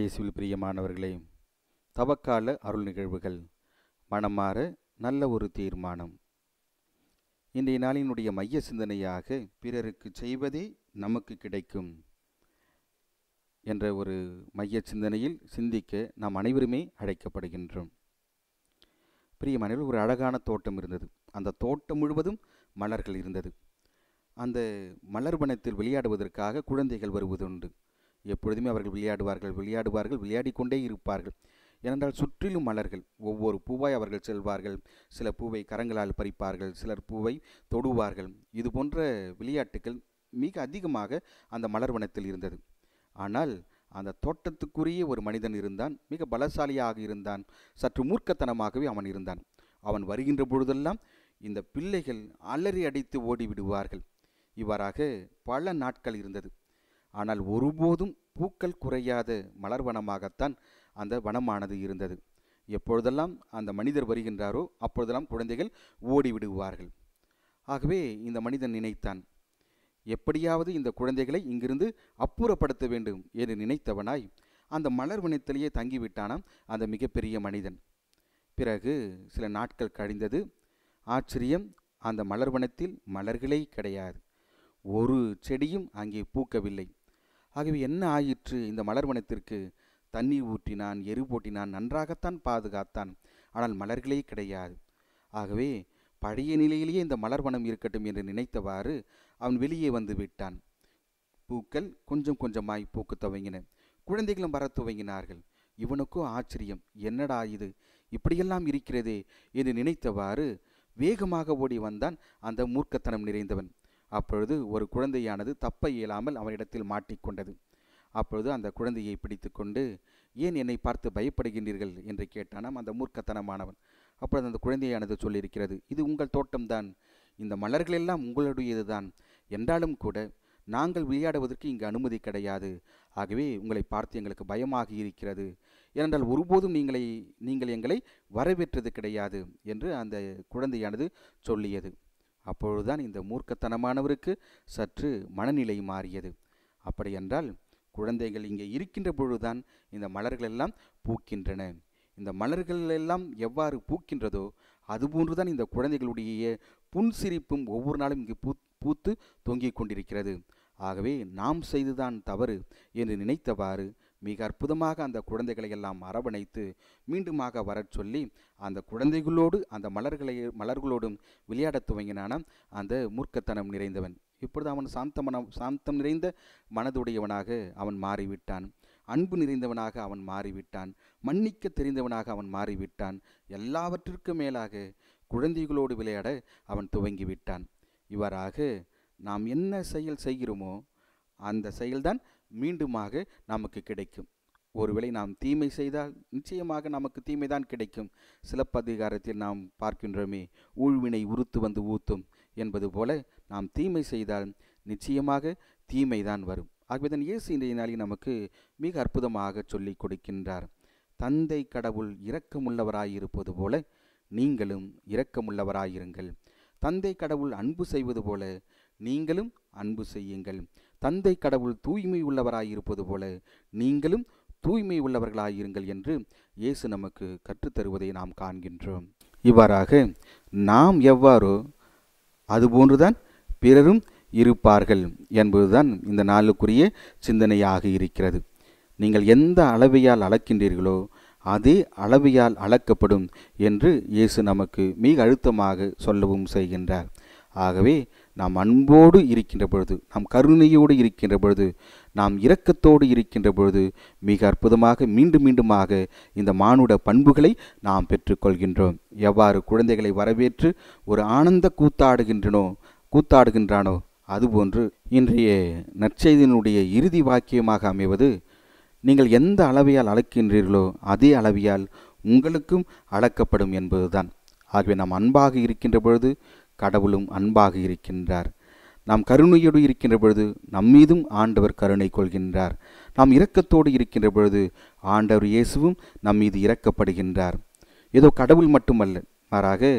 இயேசுவில் பிரியமானவர்களே, தவக்கால அருள் நிகழ்வுகள் மனமாற நல்ல ஒரு தீர்மானம். இன்றைய நாளினுடைய மைய சிந்தனையாக பிறருக்கு செய்வதே நமக்கு கிடைக்கும் என்ற ஒரு மைய சிந்தனையில் சிந்திக்க நாம் அனைவருமே அழைக்கப்படுகின்றோம். பிரியமானவர்களே, ஒரு அழகான தோட்டம் இருந்தது. அந்த தோட்டம் முழுவதும் மலர்கள் இருந்தது. அந்த மலர்வனத்தில் விளையாடுவதற்காக குழந்தைகள் வருவதுண்டு. எப்பொழுதுமே அவர்கள் விளையாடுவார்கள், விளையாடிக்கொண்டே இருப்பார்கள். ஏனென்றால் சுற்றிலும் மலர்கள். ஒவ்வொரு பூவாய் அவர்கள் செல்வார்கள். சில பூவை கரங்களால் பறிப்பார்கள், சிலர் பூவை தொடுவார்கள். இது போன்ற விளையாட்டுகள் மிக அதிகமாக அந்த மலர்வனத்தில் இருந்தது. ஆனால் அந்த தோட்டத்துக்குரிய ஒரு மனிதன் இருந்தான். மிக பலசாலியாக இருந்தான். சற்று மூர்க்கத்தனமாகவே அவன் இருந்தான். அவன் வருகின்ற பொழுதெல்லாம் இந்த பிள்ளைகள் அலறி அடித்து ஓடிவிடுவார்கள். இவ்வாறாக பல நாட்கள் இருந்தது. ஆனால் ஒருபோதும் பூக்கள் குறையாத மலர்வனமாகத்தான் அந்த வனமானது இருந்தது. எப்பொழுதெல்லாம் அந்த மனிதர் வருகின்றாரோ அப்பொழுதெல்லாம் குழந்தைகள் ஓடிவிடுவார்கள். ஆகவே இந்த மனிதன் நினைத்தான், எப்படியாவது இந்த குழந்தைகளை இங்கிருந்து அப்புறப்படுத்த வேண்டும் என்று நினைத்தவனாய் அந்த மலர்வனத்திலேயே தங்கிவிட்டானாம் அந்த மிகப்பெரிய மனிதன். பிறகு சில நாட்கள் கழிந்தது. ஆச்சரியம், அந்த மலர்வனத்தில் மலர்களே கிடையாது. ஒரு செடியும் அங்கே பூக்கவில்லை. ஆகவே என்ன ஆயிற்று? இந்த மலர்வனத்திற்கு தண்ணீர் ஊற்றினான், எரு போட்டினான், நன்றாகத்தான் பாதுகாத்தான். ஆனால் மலர்களே கிடையாது. ஆகவே பழைய நிலையிலேயே இந்த மலர்வனம் இருக்கட்டும் என்று நினைத்தவாறு அவன் வெளியே வந்து விட்டான். பூக்கள் கொஞ்சம் கொஞ்சமாய் பூக்க துவங்கின. குழந்தைகளும் வர துவங்கினார்கள். இவனுக்கோ ஆச்சரியம், என்னடா இது, இப்படியெல்லாம் இருக்கிறதே என்று நினைத்தவாறு வேகமாக ஓடி வந்தான் அந்த மூர்க்கத்தனம் நிறைந்தவன். அப்பொழுது ஒரு குழந்தையானது தப்ப இயலாமல் அவனிடத்தில் மாட்டிக்கொண்டது. அப்பொழுது அந்த குழந்தையை பிடித்து கொண்டு, ஏன் என்னை பார்த்து பயப்படுகின்றீர்கள் என்று கேட்டானாம் அந்த மூர்க்கத்தனமானவன். அப்பொழுது அந்த குழந்தையானது சொல்லியிருக்கிறது, இது உங்கள் தோட்டம்தான், இந்த மலர்களெல்லாம் உங்களுடையது தான். என்றாலும் கூட நாங்கள் விளையாடுவதற்கு இங்கு அனுமதி கிடையாது. ஆகவே உங்களை பார்த்து எங்களுக்கு பயமாக இருக்கிறது. ஏனென்றால் ஒருபோதும் நீங்கள் எங்களை வரவேற்றது கிடையாது என்று அந்த குழந்தையானது சொல்லியது. அப்பொழுதுதான் இந்த மூர்க்கத்தனமானவருக்கு சற்று மனநிலை மாறியது. அப்படியென்றால் குழந்தைகள் இங்கே இருக்கின்ற பொழுதுதான் இந்த மலர்கள் எல்லாம் பூக்கின்றன. இந்த மலர்கள் எல்லாம் எவ்வாறு பூக்கின்றதோ அதுபோன்றுதான் இந்த குழந்தைகளுடைய புன்சிரிப்பும் ஒவ்வொரு நாளும் இங்கு பூத்து தொங்கிக் கொண்டிருக்கிறது. ஆகவே நாம் செய்துதான் தவறு என்று நினைத்தவாறு மிக அற்புதமாக அந்த குழந்தைகளை எல்லாம் அரவணைத்து மீண்டுமாக வரச் சொல்லி அந்த குழந்தைகளோடு அந்த மலர்களோடும் விளையாடத் துவங்கினானாம் அந்த மூர்க்கத்தனம் நிறைந்தவன். இப்பொழுது அவன் சாந்தம் நிறைந்த மனதுடையவனாக அவன் மாறிவிட்டான். அன்பு நிறைந்தவனாக அவன் மாறிவிட்டான். மன்னிக்க தெரிந்தவனாக அவன் மாறிவிட்டான். எல்லாவற்றிற்கும் மேலாக குழந்தைகளோடு விளையாட அவன் துவங்கிவிட்டான். இவ்வாறாக நாம் என்ன செயல் செய்கிறோமோ அந்த செயல்தான் மீண்டுமாக நமக்கு கிடைக்கும். ஒருவேளை நாம் தீமை செய்தால் நிச்சயமாக நமக்கு தீமைதான் கிடைக்கும். சிலப்பதிகாரத்தில் நாம் பார்க்கின்றோமே, ஊழ்வினை உறுத்து வந்து ஊத்தும் என்பது போல நாம் தீமை செய்தால் நிச்சயமாக தீமைதான் வரும். ஆகவேதான் இயேசு இன்றைய நாளில் நமக்கு மிக அற்புதமாக சொல்லிக் கொடுக்கின்றார். தந்தை கடவுள் இரக்கமுள்ளவராயிருப்பது போல நீங்களும் இரக்கமுள்ளவராயிருங்கள். தந்தை கடவுள் அன்பு செய்வது போல நீங்களும் அன்பு செய்யுங்கள். தந்தை கடவுள் தூய்மை உள்ளவராயிருப்பது போல நீங்களும் தூய்மை உள்ளவர்களாயிருங்கள் என்று இயேசு நமக்கு கற்றுத்தருவதை நாம் காண்கின்றோம். இவ்வாறாக நாம் எவ்வாறோ அதுபோன்றுதான் பிறரும் இருப்பார்கள் என்பதுதான் இந்த நாளுக்குரிய சிந்தனையாக இருக்கிறது. நீங்கள் எந்த அளவையால் அளக்கின்றீர்களோ அதே அளவையால் அளக்கப்படும் என்று இயேசு நமக்கு மிக அழுத்தமாக சொல்லவும் செய்கின்றார். ஆகவே நாம் அன்போடு இருக்கின்ற பொழுது, நாம் கருணையோடு இருக்கின்ற பொழுது, நாம் இரக்கத்தோடு இருக்கின்ற பொழுது மிக அற்புதமாக மீண்டுமாக இந்த மானுட பண்புகளை நாம் பெற்றுக்கொள்கின்றோம். எவ்வாறு குழந்தைகளை வரவேற்று ஒரு ஆனந்த கூத்தாடுகின்றானோ அதுபோன்று இன்றைய நற்செய்தியினுடைய இறுதி வாக்கியமாக அமைவது, நீங்கள் எந்த அளவையால் அளக்கின்றீர்களோ அதே அளவையால் உங்களுக்கும் அளக்கப்படும் என்பதுதான். ஆகவே நாம் அன்பாக இருக்கின்ற பொழுது கடவுளும் அன்பாக இருக்கின்றார். நாம் கருணையோடு இருக்கின்ற பொழுது நம்மீதும் ஆண்டவர் கருணை கொள்கின்றார். நாம் இரக்கத்தோடு இருக்கின்ற பொழுது ஆண்டவர் இயேசுவும் நம்மீது இரக்கப்படுகின்றார். ஏதோ கடவுள் மட்டுமல்ல, மாறாக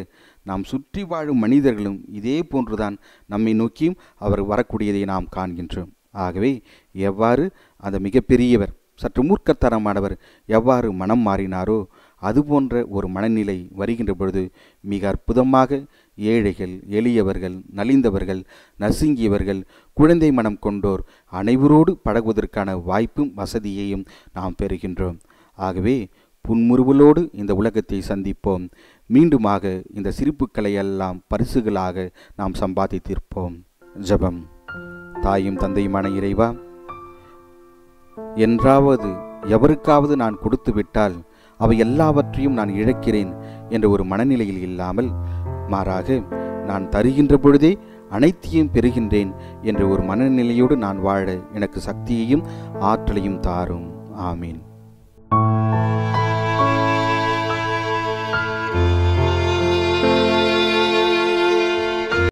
நாம் சுற்றி வாழும் மனிதர்களும் இதே போன்றுதான் நம்மை நோக்கியும் அவர் வரக்கூடியதை நாம் காண்கின்றோம். ஆகவே எவ்வாறு அந்த மிகப்பெரியவர் சற்று மூர்க்கத்தனமானவர் எவ்வாறு மனம் மாறினாரோ அதுபோன்ற ஒரு மனநிலை வருகின்ற பொழுது மிக அற்புதமாக ஏழைகள், எளியவர்கள், நலிந்தவர்கள், நசுங்கியவர்கள், குழந்தை மனம் கொண்டோர் அனைவரோடு பழகுவதற்கான வாய்ப்பும் வசதியையும் நாம் பெறுகின்றோம். ஆகவே புன்முறுவலோடு இந்த உலகத்தை சந்திப்போம். மீண்டுமாக இந்த சிரிப்புக்களை எல்லாம் பரிசுகளாக நாம் சம்பாதித்திருப்போம். ஜெபம். தாயும் தந்தையுமான இறைவா, என்றாவது எவருக்காவது நான் கொடுத்து விட்டால் அவை எல்லாவற்றையும் நான் இழக்கிறேன் என்ற ஒரு மனநிலையில் இல்லாமல், மாறாக நான் தருகின்ற பொழுதே அனைத்தையும் பெறுகின்றேன் என்ற ஒரு மனநிலையோடு நான் வாழ எனக்கு சக்தியையும் ஆற்றலையும் தாரும். ஆமீன்.